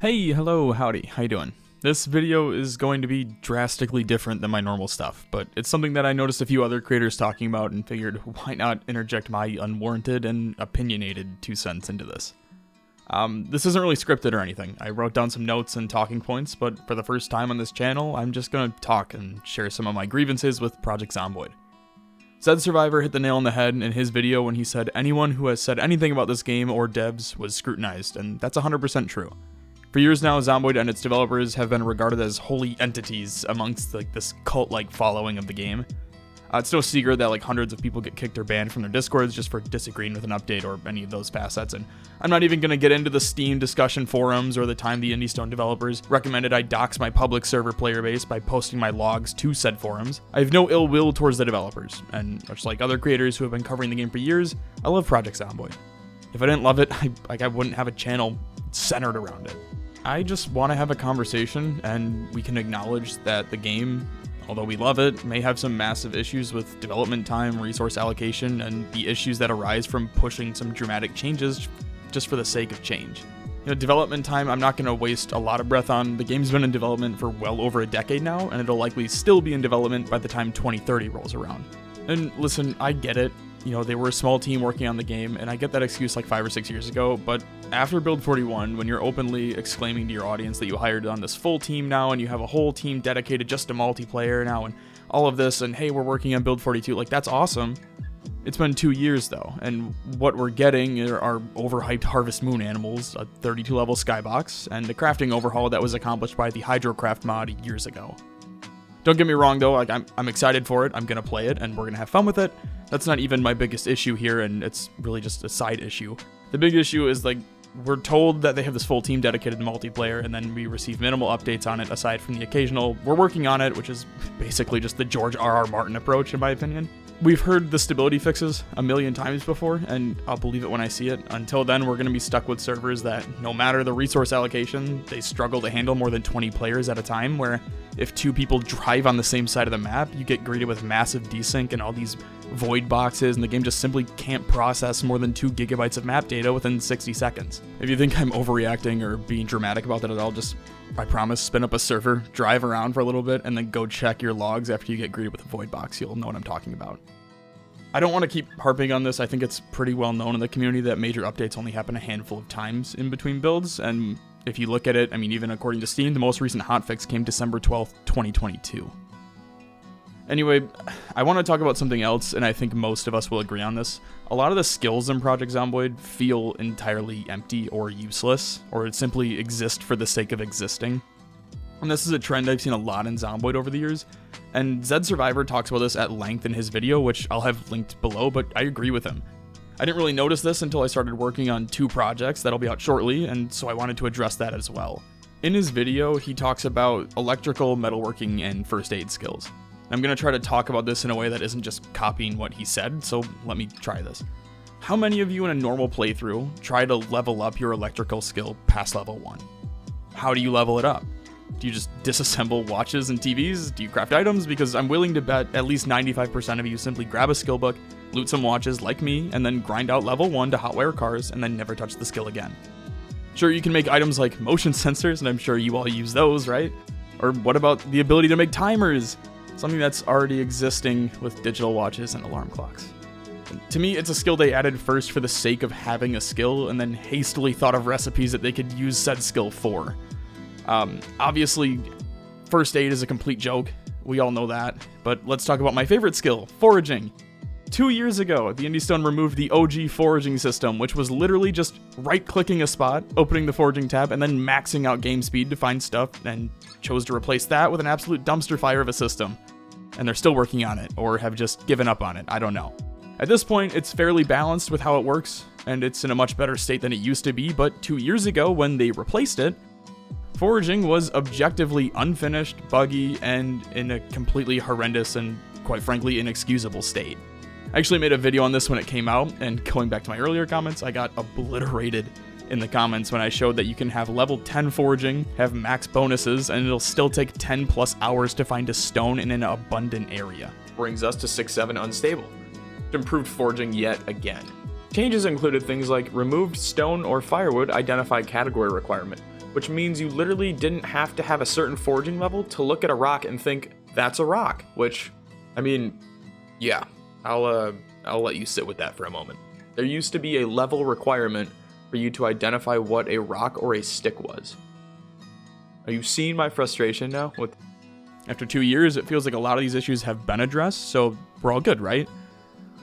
Hey, hello, howdy, how you doing? This video is going to be drastically different than my normal stuff, but it's something that I noticed a few other creators talking about and figured why not interject my unwarranted and opinionated 2 cents into this. This isn't really scripted or anything. I wrote down some notes and talking points, but for the first time on this channel, I'm just gonna talk and share some of my grievances with Project Zomboid. Zed Survivor hit the nail on the head in his video when he said anyone who has said anything about this game or devs was scrutinized, and that's 100% true. For years now, Zomboid and its developers have been regarded as holy entities amongst this cult-like following of the game. It's no secret that hundreds of people get kicked or banned from their discords just for disagreeing with an update or any of those facets, and I'm not even going to get into the Steam discussion forums or the time the IndieStone developers recommended I dox my public server player base by posting my logs to said forums. I have no ill will towards the developers, and much like other creators who have been covering the game for years, I love Project Zomboid. If I didn't love it, I wouldn't have a channel centered around it. I just want to have a conversation, and we can acknowledge that the game, although we love it, may have some massive issues with development time, resource allocation, and the issues that arise from pushing some dramatic changes just for the sake of change. Development time, I'm not going to waste a lot of breath on. The game's been in development for well over a decade now, and it'll likely still be in development by the time 2030 rolls around. And listen, I get it. They were a small team working on the game, and I get that excuse like 5 or 6 years ago, but after Build 41, when you're openly exclaiming to your audience that you hired on this full team now, and you have a whole team dedicated just to multiplayer now, and all of this, and hey, we're working on Build 42, that's awesome. It's been 2 years though, and what we're getting are overhyped Harvest Moon animals, a 32-level skybox, and the crafting overhaul that was accomplished by the Hydrocraft mod years ago. Don't get me wrong though, I'm excited for it, I'm gonna play it, and we're gonna have fun with it. That's not even my biggest issue here, and it's really just a side issue. The big issue is, we're told that they have this full team dedicated to multiplayer, and then we receive minimal updates on it aside from the occasional, we're working on it, which is basically just the George R.R. Martin approach, in my opinion. We've heard the stability fixes a million times before, and I'll believe it when I see it. Until then, we're going to be stuck with servers that, no matter the resource allocation, they struggle to handle more than 20 players at a time, where if 2 people drive on the same side of the map, you get greeted with massive desync and all these void boxes, and the game just simply can't process more than 2 gigabytes of map data within 60 seconds. If you think I'm overreacting or being dramatic about that at all, I promise, spin up a server, drive around for a little bit, and then go check your logs after you get greeted with a void box. You'll know what I'm talking about. I don't want to keep harping on this. I think it's pretty well known in the community that major updates only happen a handful of times in between builds, and if you look at it, even according to Steam, the most recent hotfix came December 12th, 2022. Anyway, I want to talk about something else, and I think most of us will agree on this. A lot of the skills in Project Zomboid feel entirely empty or useless, or simply exist for the sake of existing. And this is a trend I've seen a lot in Zomboid over the years, and Zed Survivor talks about this at length in his video, which I'll have linked below, but I agree with him. I didn't really notice this until I started working on 2 projects that'll be out shortly, and so I wanted to address that as well. In his video, he talks about electrical, metalworking, and first aid skills. I'm going to try to talk about this in a way that isn't just copying what he said, so let me try this. How many of you in a normal playthrough try to level up your electrical skill past level 1? How do you level it up? Do you just disassemble watches and TVs? Do you craft items? Because I'm willing to bet at least 95% of you simply grab a skill book, loot some watches like me, and then grind out level 1 to hotwire cars, and then never touch the skill again. Sure, you can make items like motion sensors, and I'm sure you all use those, right? Or what about the ability to make timers? Something that's already existing with digital watches and alarm clocks. To me, it's a skill they added first for the sake of having a skill, and then hastily thought of recipes that they could use said skill for. Obviously, first aid is a complete joke. We all know that. But let's talk about my favorite skill, foraging. 2 years ago, the IndieStone removed the OG foraging system, which was literally just right-clicking a spot, opening the foraging tab, and then maxing out game speed to find stuff, and chose to replace that with an absolute dumpster fire of a system. And they're still working on it, or have just given up on it, I don't know. At this point, it's fairly balanced with how it works, and it's in a much better state than it used to be, but 2 years ago, when they replaced it, foraging was objectively unfinished, buggy, and in a completely horrendous and, quite frankly, inexcusable state. I actually made a video on this when it came out, and going back to my earlier comments, I got obliterated in the comments when I showed that you can have level 10 foraging, have max bonuses, and it'll still take 10 plus hours to find a stone in an abundant area. Brings us to 6-7 unstable. Improved foraging yet again. Changes included things like removed stone or firewood identify category requirement, which means you literally didn't have to have a certain foraging level to look at a rock and think, that's a rock, which, I mean, yeah, I'll let you sit with that for a moment. There used to be a level requirement for you to identify what a rock or a stick was. Are you seeing my frustration now? After 2 years, it feels like a lot of these issues have been addressed, so we're all good, right?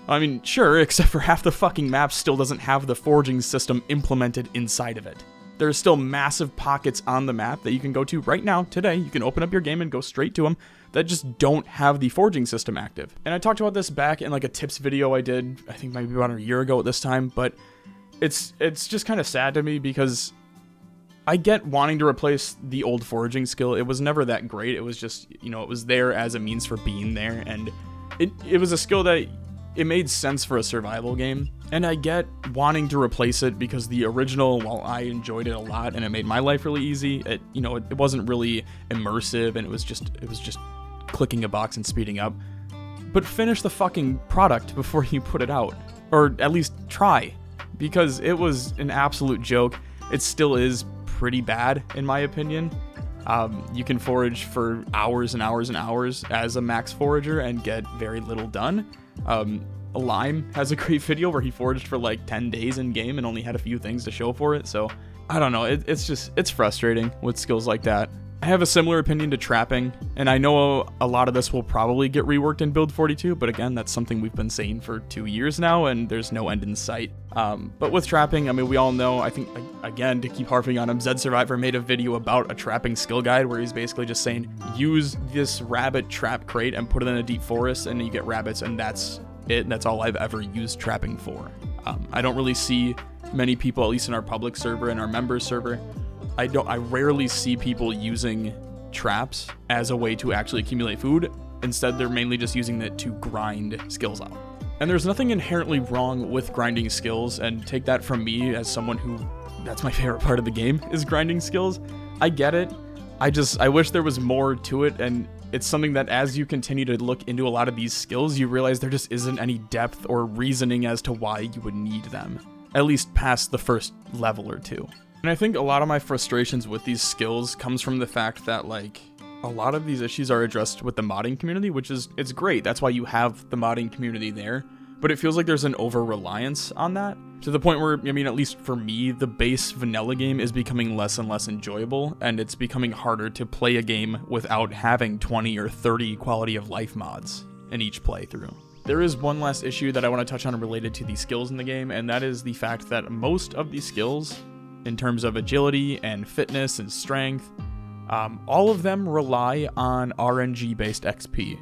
I mean, sure, except for half the fucking map still doesn't have the foraging system implemented inside of it. There are still massive pockets on the map that you can go to right now, today. You can open up your game and go straight to them that just don't have the foraging system active. And I talked about this back in like a tips video I did, I think maybe about a year ago at this time, but it's just kind of sad to me because I get wanting to replace the old foraging skill. It was never that great. It was just, you know, it was there as a means for being there, and it was a skill that it made sense for a survival game. And I get wanting to replace it because the original, while I enjoyed it a lot and it made my life really easy, it wasn't really immersive, and it was just clicking a box and speeding up. But finish the fucking product before you put it out, or at least try, because it was an absolute joke. It still is pretty bad in my opinion. You can forage for hours and hours and hours as a max forager and get very little done. Lime has a great video where he foraged for like 10 days in game and only had a few things to show for it. So I don't know, it's frustrating with skills like that. I have a similar opinion to trapping, and I know a lot of this will probably get reworked in build 42, but again, that's something we've been saying for 2 years now, and there's no end in sight. But with trapping, I mean, we all know, I think, again, to keep harping on him, Zed Survivor made a video about a trapping skill guide where he's basically just saying, use this rabbit trap crate and put it in a deep forest, and you get rabbits, and that's it. That's all I've ever used trapping for. I don't really see many people, at least in our public server and our members server, I rarely see people using traps as a way to actually accumulate food. Instead, they're mainly just using it to grind skills out. And there's nothing inherently wrong with grinding skills, and take that from me as someone who, that's my favorite part of the game, is grinding skills. I get it. I wish there was more to it, and it's something that as you continue to look into a lot of these skills, you realize there just isn't any depth or reasoning as to why you would need them, at least past the first level or two. And I think a lot of my frustrations with these skills comes from the fact that, like, a lot of these issues are addressed with the modding community, which is, it's great. That's why you have the modding community there. But it feels like there's an over-reliance on that, to the point where, I mean, at least for me, the base vanilla game is becoming less and less enjoyable, and it's becoming harder to play a game without having 20 or 30 quality of life mods in each playthrough. There is one last issue that I want to touch on related to the skills in the game, and that is the fact that most of these skills, in terms of agility and fitness and strength, all of them rely on RNG-based XP.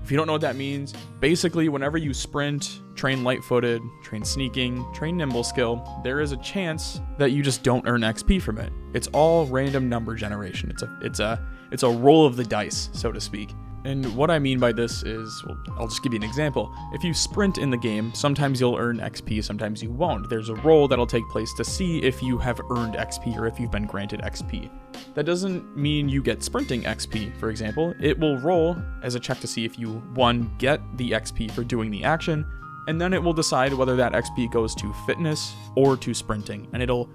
If you don't know what that means, basically whenever you sprint, train light-footed, train sneaking, train nimble skill, there is a chance that you just don't earn XP from it. It's all random number generation. It's a roll of the dice, so to speak. And what I mean by this is, well, I'll just give you an example. If you sprint in the game, sometimes you'll earn XP, sometimes you won't. There's a roll that'll take place to see if you have earned XP or if you've been granted XP. That doesn't mean you get sprinting XP, for example. It will roll as a check to see if you, one, get the XP for doing the action, and then it will decide whether that XP goes to fitness or to sprinting, and it'll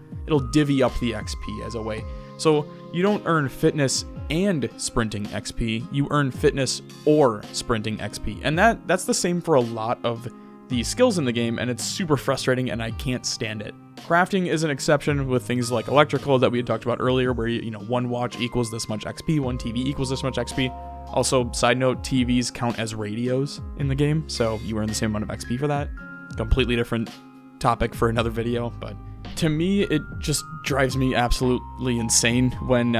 divvy up the XP as a way. So you don't earn fitness and sprinting XP, you earn fitness or sprinting XP. And that's the same for a lot of the skills in the game, and it's super frustrating and I can't stand it. Crafting is an exception with things like electrical that we had talked about earlier, where one watch equals this much XP, one TV equals this much XP. Also, side note, TVs count as radios in the game, so you earn the same amount of XP for that. Completely different topic for another video, but to me, it just drives me absolutely insane when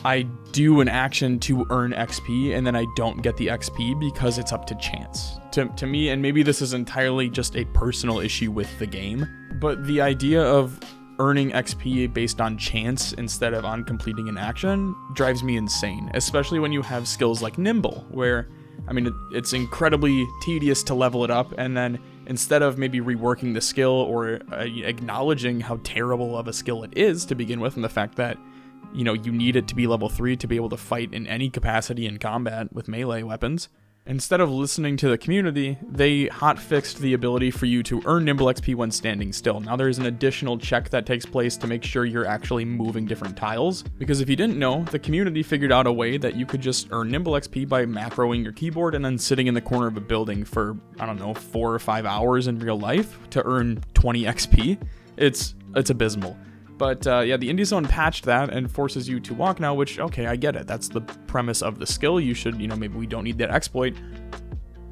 I do an action to earn XP and then I don't get the XP because it's up to chance. To me, and maybe this is entirely just a personal issue with the game, but the idea of earning XP based on chance instead of on completing an action drives me insane, especially when you have skills like Nimble, where, I mean, it's incredibly tedious to level it up, and then instead of maybe reworking the skill or acknowledging how terrible of a skill it is to begin with, and the fact that you need it to be level 3 to be able to fight in any capacity in combat with melee weapons, Instead of listening to the community, they hotfixed the ability for you to earn nimble XP when standing still. Now there's an additional check that takes place to make sure you're actually moving different tiles, because if you didn't know, the community figured out a way that you could just earn nimble XP by macroing your keyboard and then sitting in the corner of a building for, I don't know, 4 or 5 hours in real life to earn 20 XP. It's abysmal. But yeah, the Indie Zone patched that and forces you to walk now, which, okay, I get it. That's the premise of the skill. You should, maybe we don't need that exploit.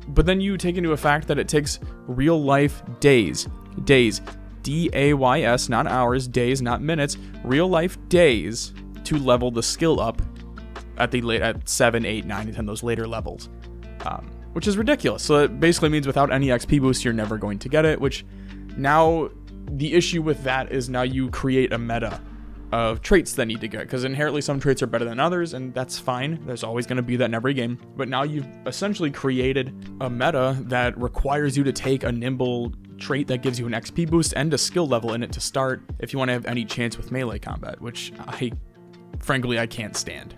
But then you take into a fact that it takes real life days, D-A-Y-S, not hours, days, not minutes, real life days to level the skill up at 7, 8, 9, and 10, those later levels, which is ridiculous. So it basically means without any XP boost, you're never going to get it, which now... The issue with that is now you create a meta of traits that need to get, because inherently some traits are better than others, and that's fine. There's always going to be that in every game. But now you've essentially created a meta that requires you to take a nimble trait that gives you an XP boost and a skill level in it to start if you want to have any chance with melee combat, which frankly, I can't stand.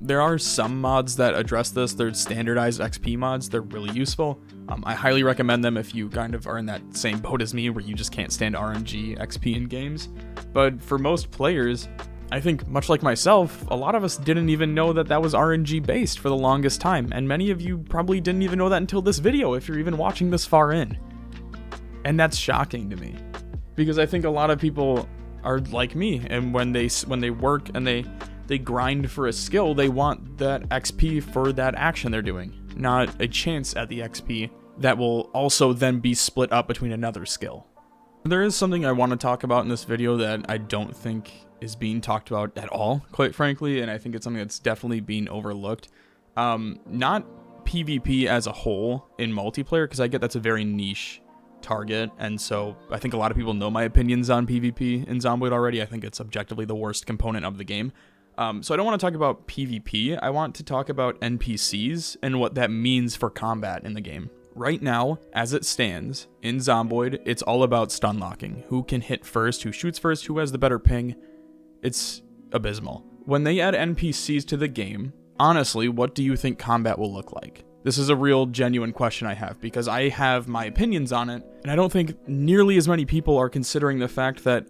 There are some mods that address this. They're standardized XP mods. They're really useful. I highly recommend them if you kind of are in that same boat as me where you just can't stand RNG XP in games. But for most players, I think much like myself, a lot of us didn't even know that was RNG based for the longest time. And many of you probably didn't even know that until this video if you're even watching this far in. And that's shocking to me, because I think a lot of people are like me, and when they work and they grind for a skill, they want that XP for that action they're doing, not a chance at the XP that will also then be split up between another skill. There is something I want to talk about in this video that I don't think is being talked about at all, quite frankly, and I think it's something that's definitely being overlooked. Not PvP as a whole in multiplayer, because I get that's a very niche target, and so I think a lot of people know my opinions on PvP in Zomboid already. I think it's objectively the worst component of the game. So I don't want to talk about PvP, I want to talk about NPCs and what that means for combat in the game. Right now, as it stands, in Zomboid, it's all about stun locking. Who can hit first, who shoots first, who has the better ping. It's abysmal. When they add NPCs to the game, honestly, what do you think combat will look like? This is a real genuine question I have, because I have my opinions on it, and I don't think nearly as many people are considering the fact that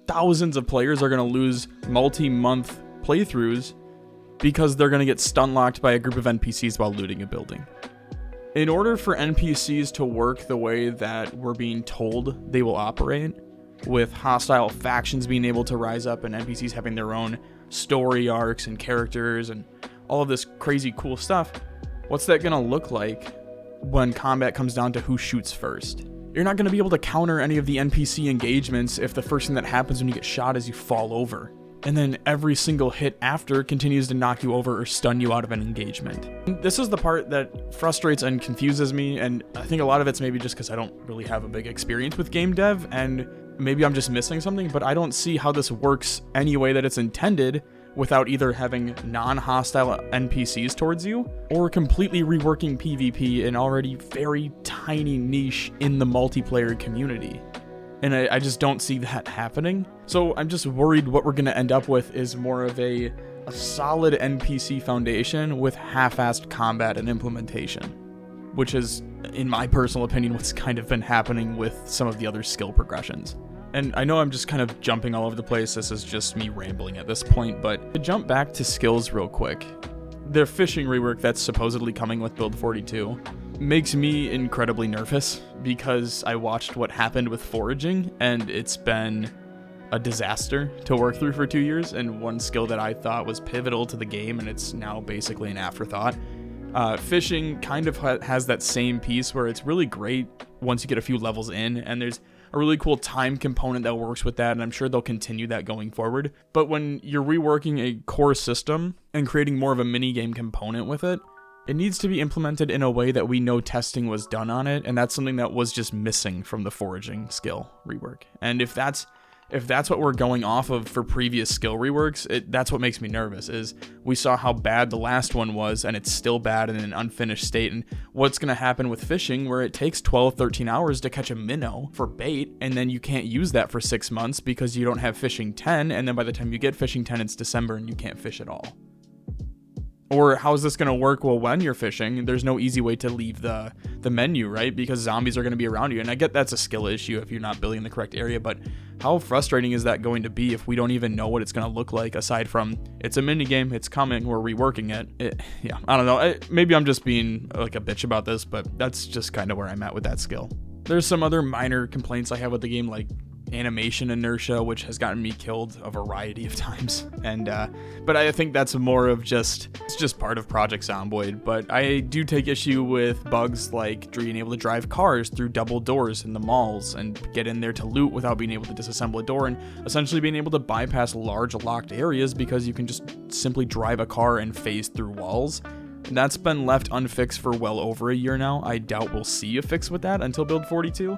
thousands of players are going to lose multi-month playthroughs because they're going to get stun locked by a group of NPCs while looting a building. In order for NPCs to work the way that we're being told they will operate, with hostile factions being able to rise up and NPCs having their own story arcs and characters and all of this crazy cool stuff, what's that going to look like when combat comes down to who shoots first? You're not going to be able to counter any of the NPC engagements if the first thing that happens when you get shot is you fall over, and then every single hit after continues to knock you over or stun you out of an engagement. This is the part that frustrates and confuses me, and I think a lot of it's maybe just because I don't really have a big experience with game dev, and maybe I'm just missing something, but I don't see how this works any way that it's intended without either having non-hostile NPCs towards you or completely reworking PvP, an already very tiny niche in the multiplayer community. And I just don't see that happening. So I'm just worried what we're going to end up with is more of a solid NPC foundation with half-assed combat and implementation, which is, in my personal opinion, what's kind of been happening with some of the other skill progressions. And I know I'm just kind of jumping all over the place, this is just me rambling at this point, but to jump back to skills real quick, their fishing rework that's supposedly coming with Build 42 makes me incredibly nervous, because I watched what happened with foraging, and it's been a disaster to work through for 2 years, and one skill that I thought was pivotal to the game, and it's now basically an afterthought. Fishing kind of has that same piece where it's really great once you get a few levels in, and there's a really cool time component that works with that, and I'm sure they'll continue that going forward. But when you're reworking a core system and creating more of a mini-game component with it, it needs to be implemented in a way that we know testing was done on it, and that's something that was just missing from the foraging skill rework. And if that's what we're going off of for previous skill reworks, that's what makes me nervous, is we saw how bad the last one was, and it's still bad in an unfinished state, and what's going to happen with fishing, where it takes 12, 13 hours to catch a minnow for bait, and then you can't use that for 6 months because you don't have fishing 10, and then by the time you get fishing 10, it's December and you can't fish at all. Or how is this going to work? Well, when you're fishing, there's no easy way to leave the menu, right? Because zombies are going to be around you. And I get that's a skill issue if you're not building the correct area, but how frustrating is that going to be if we don't even know what it's going to look like, aside from it's a mini game, it's coming, we're reworking it. Yeah, I don't know. Maybe I'm just being like a bitch about this, but that's just kind of where I'm at with that skill. There's some other minor complaints I have with the game, like animation inertia, which has gotten me killed a variety of times, and but I think that's more of it's just part of Project Zomboid. But I do take issue with bugs like being able to drive cars through double doors in the malls and get in there to loot without being able to disassemble a door, and essentially being able to bypass large locked areas because you can just simply drive a car and phase through walls. And that's been left unfixed for well over a year now. I doubt we'll see a fix with that until build 42.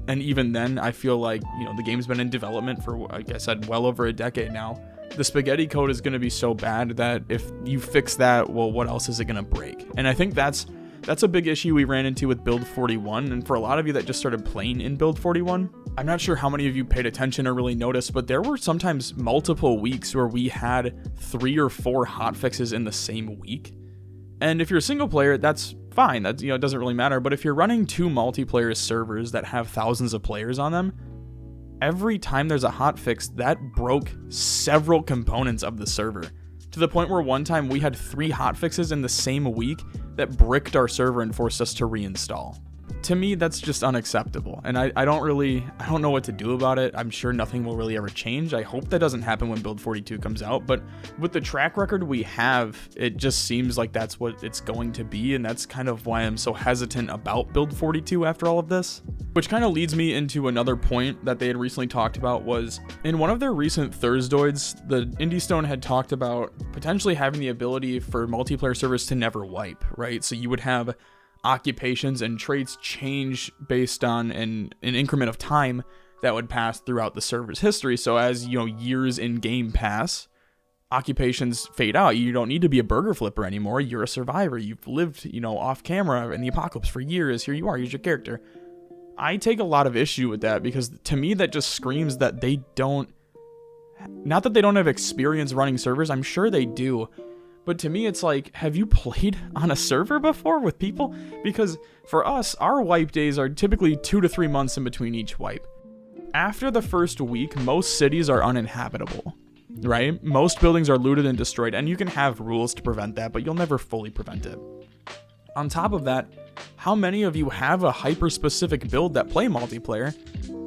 And even then, I feel like, the game's been in development for, like I said, well over a decade now. The spaghetti code is going to be so bad that if you fix that, well, what else is it going to break? And I think that's a big issue we ran into with build 41. And for a lot of you that just started playing in build 41, I'm not sure how many of you paid attention or really noticed, but there were sometimes multiple weeks where we had 3 or 4 hotfixes in the same week. And if you're a single player, that's fine. That it doesn't really matter. But if you're running 2 multiplayer servers that have thousands of players on them, every time there's a hotfix, that broke several components of the server. To the point where one time we had 3 hotfixes in the same week that bricked our server and forced us to reinstall. To me, that's just unacceptable, and I don't know what to do about it. I'm sure nothing will really ever change. I hope that doesn't happen when build 42 comes out, but with the track record we have, it just seems like that's what it's going to be, and that's kind of why I'm so hesitant about build 42 after all of this. Which kind of leads me into another point that they had recently talked about. Was in one of their recent Thursdoids, the Indie Stone had talked about potentially having the ability for multiplayer servers to never wipe, right? So you would have occupations and traits change based on an increment of time that would pass throughout the server's history. So as years in game pass, occupations fade out. You don't need to be a burger flipper anymore. You're a survivor. You've lived off camera in the apocalypse for years. Here you are. Here's your character. I take a lot of issue with that, because to me that just screams that they don't, not that they don't have experience running servers, I'm sure they do. But to me, it's like, have you played on a server before with people? Because for us, our wipe days are typically 2 to 3 months in between each wipe. After the first week, most cities are uninhabitable, right? Most buildings are looted and destroyed, and you can have rules to prevent that, but you'll never fully prevent it. On top of that, how many of you have a hyper-specific build that play multiplayer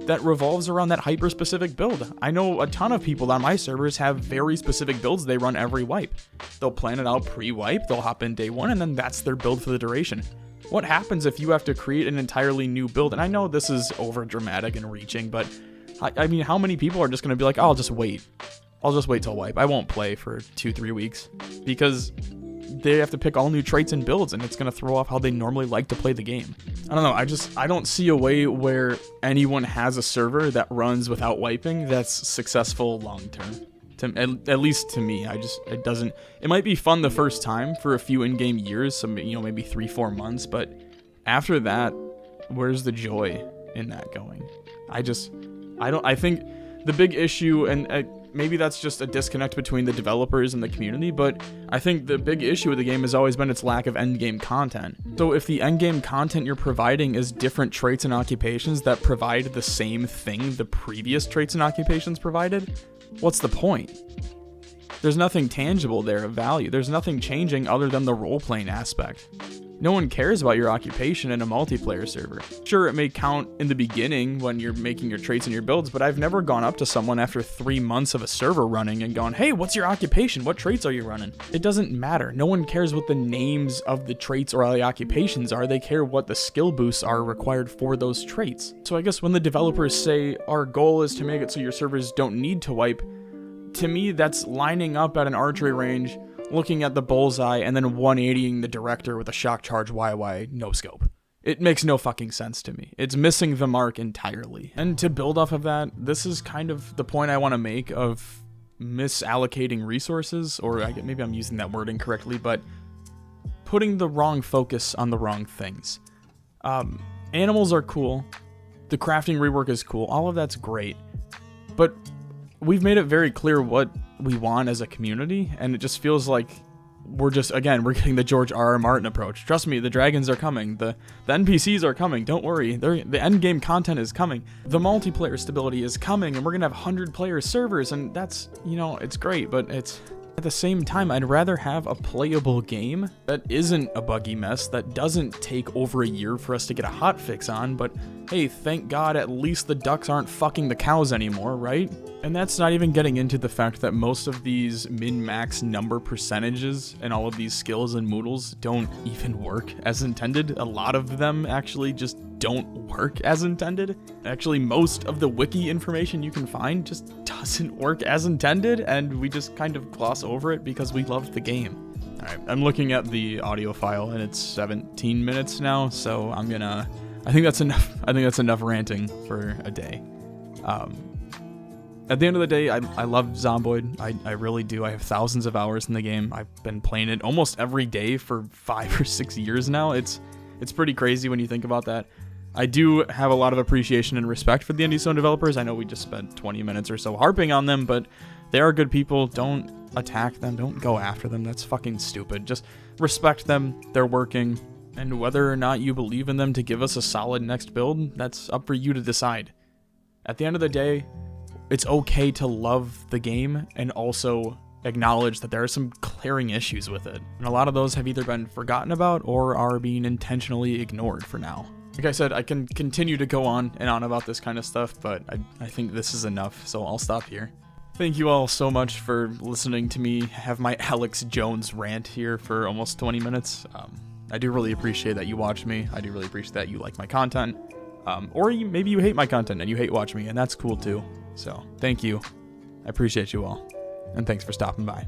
that revolves around that hyper-specific build? I know a ton of people on my servers have very specific builds they run every wipe. They'll plan it out pre-wipe, they'll hop in day 1, and then that's their build for the duration. What happens if you have to create an entirely new build? And I know this is over-dramatic and reaching, but I mean, how many people are just going to be like, oh, I'll just wait till wipe. I won't play for 2-3 weeks, because they have to pick all new traits and builds, and it's going to throw off how they normally like to play the game. I don't know. I don't see a way where anyone has a server that runs without wiping that's successful long term. At least to me, it might be fun the first time for a few in-game years, so maybe 3-4 months, but after that, where's the joy in that going? I think the big issue, and maybe that's just a disconnect between the developers and the community, but I think the big issue with the game has always been its lack of endgame content. So if the endgame content you're providing is different traits and occupations that provide the same thing the previous traits and occupations provided, what's the point? There's nothing tangible there of value. There's nothing changing other than the role-playing aspect. No one cares about your occupation in a multiplayer server. Sure, it may count in the beginning when you're making your traits and your builds, but I've never gone up to someone after 3 months of a server running and gone, hey, what's your occupation? What traits are you running? It doesn't matter. No one cares what the names of the traits or the occupations are. They care what the skill boosts are required for those traits. So I guess when the developers say our goal is to make it so your servers don't need to wipe, to me that's lining up at an archery range, looking at the bullseye, and then 180ing the director with a shock charge YY no scope. It makes no fucking sense to me. It's missing the mark entirely. And to build off of that, this is kind of the point I want to make of misallocating resources, or maybe I'm using that word incorrectly, but putting the wrong focus on the wrong things. Animals are cool. The crafting rework is cool. All of that's great. But we've made it very clear what we want as a community, and it just feels like we're getting the George R.R. Martin approach. Trust me, the dragons are coming, the NPCs are coming, don't worry, the end game content is coming, the multiplayer stability is coming, and we're gonna have 100-player servers, and that's, you know, it's great, but it's, at the same time, I'd rather have a playable game that isn't a buggy mess, that doesn't take over a year for us to get a hotfix on, but hey, thank God at least the ducks aren't fucking the cows anymore, right? And that's not even getting into the fact that most of these min-max number percentages and all of these skills and moodles don't even work as intended. A lot of them actually just don't work as intended. Actually, most of the wiki information you can find just doesn't work as intended, and we just kind of gloss over it because we love the game. Alright, I'm looking at the audio file and it's 17 minutes now, so I think that's enough ranting for a day. At the end of the day, I love Zomboid. I really do. I have thousands of hours in the game. I've been playing it almost every day for 5 or 6 years now. It's pretty crazy when you think about that. I do have a lot of appreciation and respect for the Indie Zone developers. I know we just spent 20 minutes or so harping on them, but they are good people. Don't attack them. Don't go after them. That's fucking stupid. Just respect them. They're working. And whether or not you believe in them to give us a solid next build, that's up for you to decide. At the end of the day, it's okay to love the game and also acknowledge that there are some glaring issues with it. And a lot of those have either been forgotten about or are being intentionally ignored for now. Like I said, I can continue to go on and on about this kind of stuff, but I think this is enough, so I'll stop here. Thank you all so much for listening to me have my Alex Jones rant here for almost 20 minutes. I do really appreciate that you watch me. I do really appreciate that you like my content. Or maybe you hate my content and you hate watching me, and that's cool too. So, thank you. I appreciate you all. And thanks for stopping by.